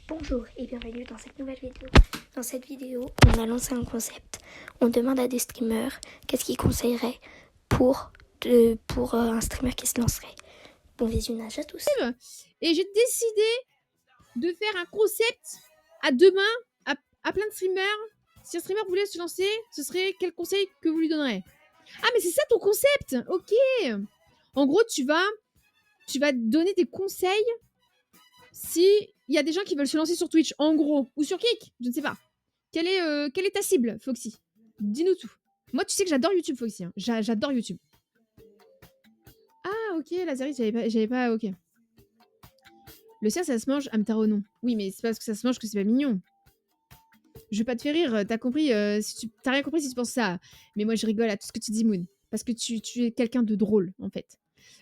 Bonjour et bienvenue dans cette nouvelle vidéo. Dans cette vidéo, on a lancé un concept. On demande à des streamers qu'est-ce qu'ils conseilleraient pour un streamer qui se lancerait. Bon visionnage à tous. Et j'ai décidé de faire un concept à deux mains à plein de streamers. Si un streamer voulait se lancer, ce serait quel conseil que vous lui donnerez? Ah, mais c'est ça ton concept. Ok. En gros, tu vas donner des conseils si il y a des gens qui veulent se lancer sur Twitch, en gros, ou sur Kick, je ne sais pas. Quelle est ta cible, Foxy? Dis-nous tout. Moi, tu sais que j'adore YouTube, Foxy. Hein. J'adore YouTube. Ah, ok, Lazarus, j'avais pas, ok. Le cerf, ça se mange, Amtaro, non. Oui, mais c'est pas parce que ça se mange que c'est pas mignon. Je vais pas te faire rire, t'as compris, t'as rien compris si tu penses ça. Mais moi, je rigole à tout ce que tu dis, Moon. Parce que tu es quelqu'un de drôle, en fait.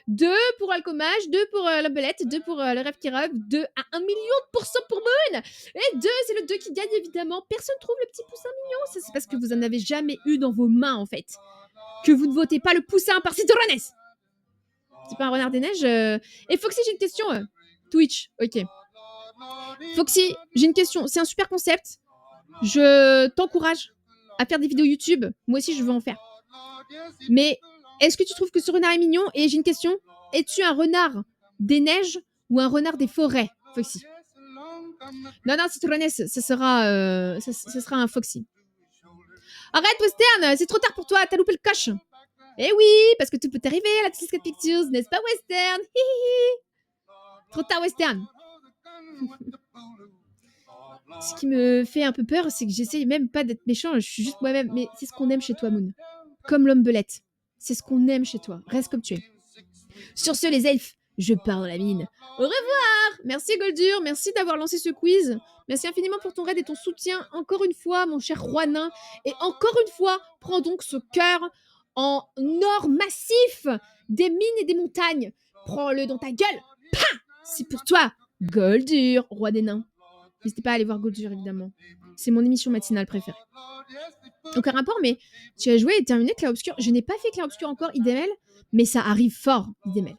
2 pour Alcomage, 2 pour la belette, 2 pour le rêve qui rêve, 2 à 1 million de % pour Moon. Et 2, c'est le 2 qui gagne, évidemment. Personne trouve le petit poussin mignon. Ça, c'est parce que vous en avez jamais eu dans vos mains, en fait. Que vous ne votez pas le poussin par Citorones. C'est pas un renard des neiges. Et Foxy, j'ai une question. Twitch, ok. Foxy, j'ai une question. C'est un super concept. Je t'encourage à faire des vidéos YouTube. Moi aussi, je veux en faire. Mais est-ce que tu trouves que ce renard est mignon? Et j'ai une question. Es-tu un renard des neiges ou un renard des forêts, Foxy? Non, non, Citronès, ça sera un Foxy. Arrête, Western, c'est trop tard pour toi, t'as loupé le coche. Eh oui, parce que tout peut arriver à la T4 Pictures, n'est-ce pas, Western? Trop tard, Western. Ce qui me fait un peu peur, c'est que j'essaye même pas d'être méchant, je suis juste moi-même. Mais c'est ce qu'on aime chez toi, Moon. Comme l'homme belette. C'est ce qu'on aime chez toi. Reste comme tu es. Sur ce, les elfes, je pars dans la mine. Au revoir. Merci, Goldur. Merci d'avoir lancé ce quiz. Merci infiniment pour ton raid et ton soutien. Encore une fois, mon cher roi nain. Et encore une fois, prends donc ce cœur en or massif des mines et des montagnes. Prends-le dans ta gueule. Pah! C'est pour toi, Goldur, roi des nains. N'hésitez pas à aller voir Goldur, évidemment. C'est mon émission matinale préférée. Aucun rapport, mais tu as joué et terminé Clair Obscur. Je n'ai pas fait Clair Obscur encore, IDML, mais ça arrive fort, IDML.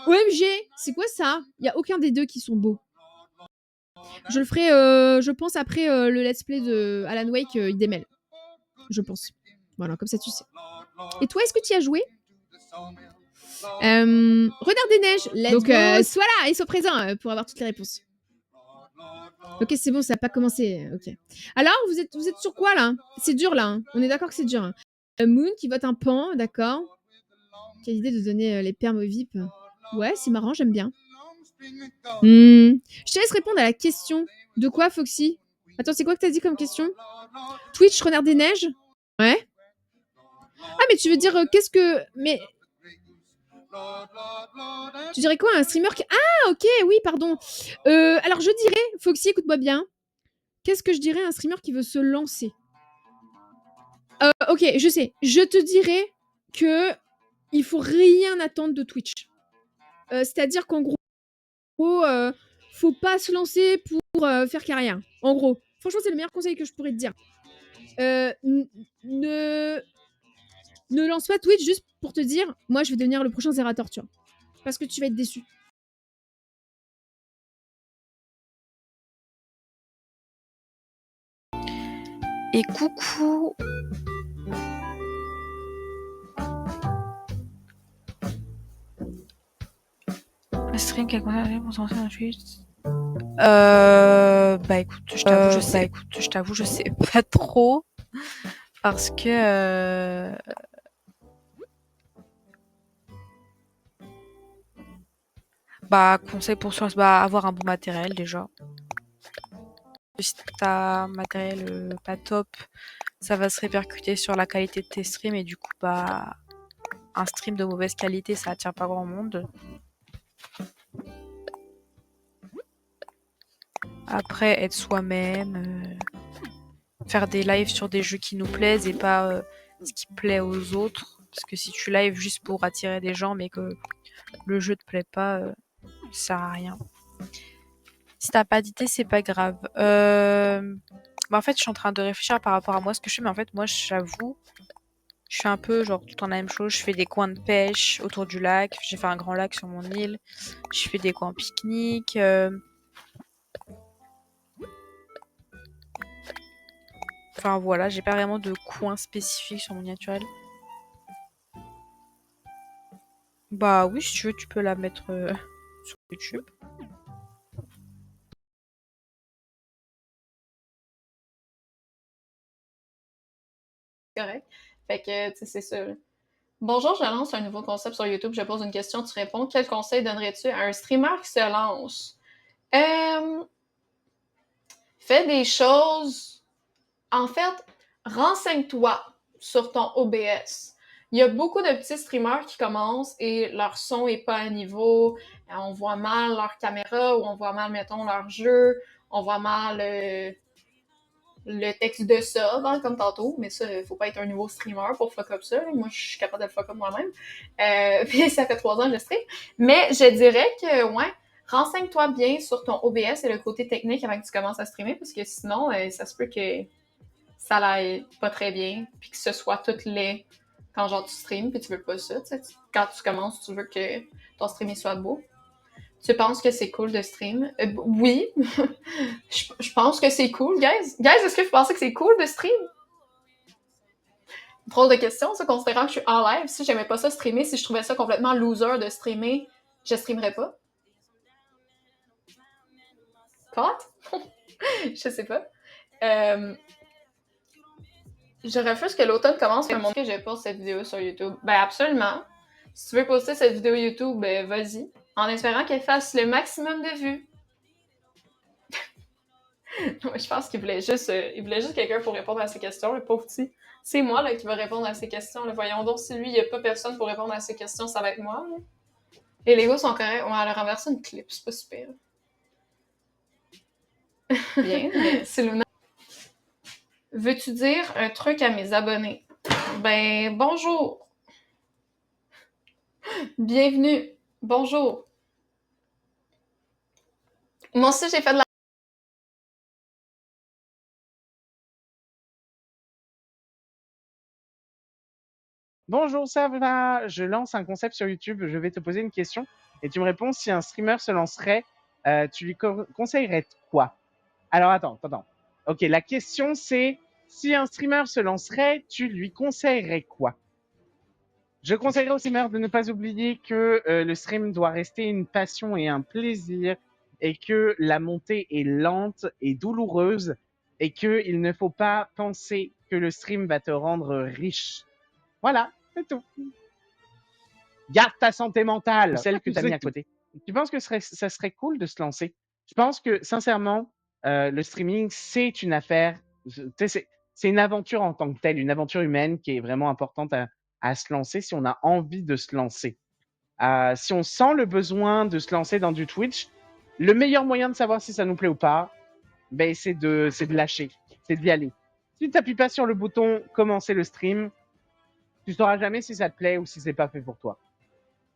OMG, c'est quoi ça? Il n'y a aucun des deux qui sont beaux. Je le ferai, je pense, après le let's play de Alan Wake IDML. Je pense. Voilà, comme ça tu sais. Et toi, est-ce que tu y as joué? Renard des Neiges, donc sois là et sois présent pour avoir toutes les réponses. Ok, c'est bon, ça n'a pas commencé. Ok. Alors, vous êtes sur quoi là? C'est dur là. Hein. On est d'accord que c'est dur. Hein. Moon qui vote un pan, d'accord. Quelle idée de donner les permes aux VIP. Ouais, c'est marrant, j'aime bien. Je te laisse répondre à la question. De quoi, Foxy? Attends, c'est quoi que t'as dit comme question? Twitch, Renard des Neiges? Ouais. Ah, mais tu veux dire qu'est-ce que... Mais... Tu dirais quoi, un streamer qui... Ah, ok, oui, pardon. Alors, je dirais, Foxy, écoute-moi bien. Qu'est-ce que je dirais à un streamer qui veut se lancer? Ok, je sais. Je te dirais que il faut rien attendre de Twitch. C'est-à-dire qu'en gros, faut pas se lancer pour faire carrière. En gros. Franchement, c'est le meilleur conseil que je pourrais te dire. Ne lance pas Twitch juste pour te dire, moi, je vais devenir le prochain Zerator, tu vois. Parce que tu vas être déçu. Et coucou. Un stream qui a conseillé pour sortir un tweet. Bah écoute, je t'avoue, je sais pas trop. Parce que bah conseil pour soi, bah avoir un bon matériel déjà. Si t'as un matériel pas top, ça va se répercuter sur la qualité de tes streams et du coup bah un stream de mauvaise qualité ça attire pas grand monde. Après être soi-même, faire des lives sur des jeux qui nous plaisent et pas ce qui plaît aux autres. Parce que si tu lives juste pour attirer des gens mais que le jeu te plaît pas, ça sert à rien. Si t'as pas d'idée, c'est pas grave. Bah en fait, je suis en train de réfléchir par rapport à moi ce que je fais, mais en fait, moi, j'avoue, je fais un peu genre tout le temps la même chose. Je fais des coins de pêche autour du lac. J'ai fait un grand lac sur mon île. Je fais des coins pique-nique. Enfin voilà, j'ai pas vraiment de coin spécifique sur mon naturel. Bah oui, si tu veux, tu peux la mettre sur YouTube. Correct. Fait que, tu sais, c'est ça. Bonjour, je lance un nouveau concept sur YouTube. Je pose une question, tu réponds. Quel conseil donnerais-tu à un streamer qui se lance? Fais des choses. En fait, renseigne-toi sur ton OBS. Il y a beaucoup de petits streamers qui commencent et leur son est pas à niveau. On voit mal leur caméra ou on voit mal, mettons, leur jeu. On voit mal le texte de sub, hein, comme tantôt. Mais ça, faut pas être un nouveau streamer pour fuck up ça. Moi, je suis capable de le fuck up moi-même. Puis ça fait 3 ans que je stream. Mais je dirais que, ouais, renseigne-toi bien sur ton OBS et le côté technique avant que tu commences à streamer, parce que sinon, ça se peut que ça aille pas très bien, puis que ce soit tout laid quand genre tu streams, puis tu veux pas ça, tu sais. Quand tu commences, tu veux que ton streaming soit beau. Tu penses que c'est cool de stream? Oui, je pense que c'est cool, guys. Guys, est-ce que vous pensez que c'est cool de stream? Drôle de question, ça, considérant que je suis en live. Si j'aimais pas ça streamer, si je trouvais ça complètement loser de streamer, je streamerais pas. What? Je sais pas. Je refuse que l'automne commence comme que je poste cette vidéo sur YouTube. Ben absolument. Si tu veux poster cette vidéo YouTube, ben vas-y. En espérant qu'elle fasse le maximum de vues. Je pense qu'il voulait juste quelqu'un pour répondre à ces questions, le pauvre petit. C'est moi là, qui va répondre à ces questions. Là. Voyons donc, si lui, il n'y a pas personne pour répondre à ces questions, ça va être moi. Là. Les Legos sont corrects. On va leur renverser une clip, c'est pas super. Bien, mais c'est Luna. Veux-tu dire un truc à mes abonnés? Ben, bonjour. Bienvenue. Bonjour. Moi aussi, j'ai fait de la... Bonjour, ça va? Je lance un concept sur YouTube. Je vais te poser une question et tu me réponds si un streamer se lancerait, tu lui conseillerais quoi? Alors attends. Ok, la question c'est si un streamer se lancerait, tu lui conseillerais quoi? Je conseillerais aux streamers de ne pas oublier que le stream doit rester une passion et un plaisir et que la montée est lente et douloureuse et qu'il ne faut pas penser que le stream va te rendre riche. Voilà, c'est tout. Garde ta santé mentale, celle que tu as mis à côté. Tu penses que ça serait cool de se lancer? Je pense que, sincèrement, le streaming, c'est une affaire, c'est une aventure en tant que telle, une aventure humaine qui est vraiment importante à se lancer si on a envie de se lancer. Si on sent le besoin de se lancer dans du Twitch, le meilleur moyen de savoir si ça nous plaît ou pas, ben, c'est de lâcher, c'est d'y aller. Si tu n'appuies pas sur le bouton commencer le stream, tu sauras jamais si ça te plaît ou si c'est pas fait pour toi.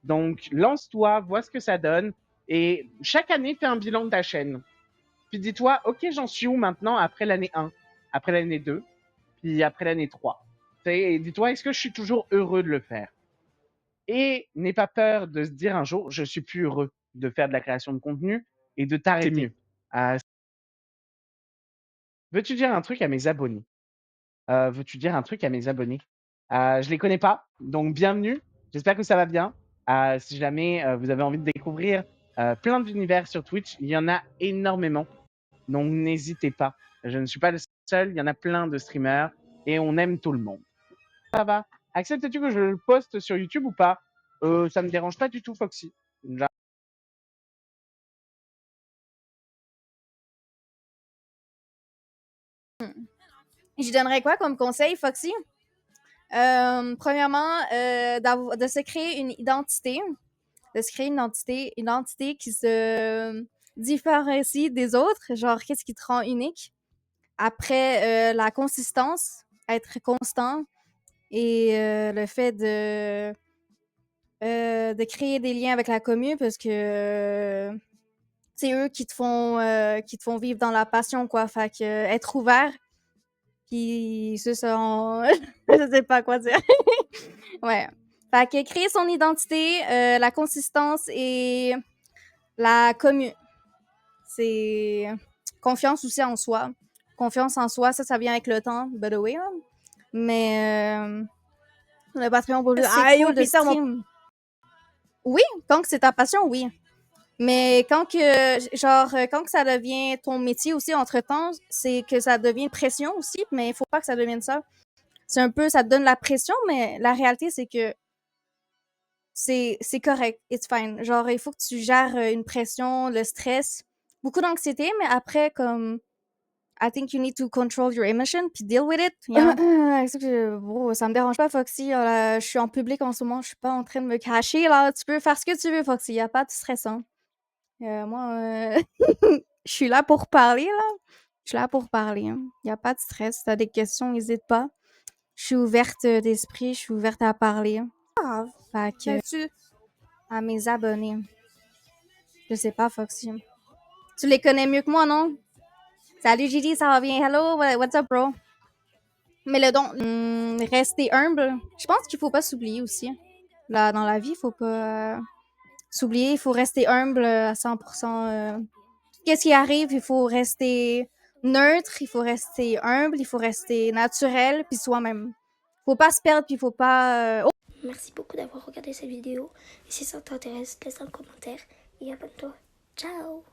Donc, lance-toi, vois ce que ça donne et chaque année, fais un bilan de ta chaîne. Puis dis-toi, ok, j'en suis où maintenant après l'année 1, après l'année 2, puis après l'année 3. Et dis-toi, est-ce que je suis toujours heureux de le faire? Et n'aie pas peur de se dire un jour, je suis plus heureux de faire de la création de contenu et de t'arrêter. C'est mieux. Veux-tu dire un truc à mes abonnés? Je les connais pas, donc bienvenue. J'espère que ça va bien. Si jamais vous avez envie de découvrir plein d'univers sur Twitch, il y en a énormément. Donc n'hésitez pas. Je ne suis pas le seul, il y en a plein de streamers et on aime tout le monde. Ça va? Acceptes-tu que je le poste sur YouTube ou pas? Ça me dérange pas du tout, Foxy. Je donnerais quoi comme conseil, Foxy? Premièrement, de se créer une identité. De se créer une identité qui se différencie des autres. Genre, qu'est-ce qui te rend unique? Après, la consistance, être constant. Et le fait de créer des liens avec la commu parce que c'est eux qui te font vivre dans la passion, quoi. Fait que être ouvert, puis c'est ça, je sais pas quoi dire. Ouais. Fait que créer son identité, la consistance et la commu. C'est confiance aussi en soi. confiance en soi, ça vient avec le temps, by the way, là. Mais le Patreon pour le C'est cool de de stream. stream. Oui, quand que c'est ta passion, oui. Mais quand que ça devient ton métier aussi entre-temps, c'est que ça devient une pression aussi, mais il faut pas que ça devienne ça. C'est un peu, ça te donne la pression, mais la réalité, c'est que c'est correct, it's fine. Genre, il faut que tu gères une pression, le stress, beaucoup d'anxiété, mais après, comme, I think you need to control your emotion puis deal with it. Bro, ça me dérange pas, Foxy. Je suis en public en ce moment, je suis pas en train de me cacher, là. Tu peux faire ce que tu veux, Foxy, y a pas de stress, hein. Moi, je suis là pour parler, là. Je suis là pour parler, hein. Y a pas de stress. Si t'as des questions, n'hésite pas. Je suis ouverte d'esprit, je suis ouverte à parler. Fait que, à mes abonnés. Je sais pas, Foxy. Tu les connais mieux que moi, non? Salut Gigi, ça va bien? Hello, what's up, bro? Mais le don, rester humble. Je pense qu'il faut pas s'oublier aussi. Là, dans la vie, il faut pas s'oublier. Il faut rester humble à 100%. Qu'est-ce qui arrive? Il faut rester neutre, il faut rester humble, il faut rester naturel, puis soi-même. Faut pas se perdre, puis faut pas... Merci beaucoup d'avoir regardé cette vidéo. Et si ça t'intéresse, laisse un commentaire et abonne-toi. Ciao!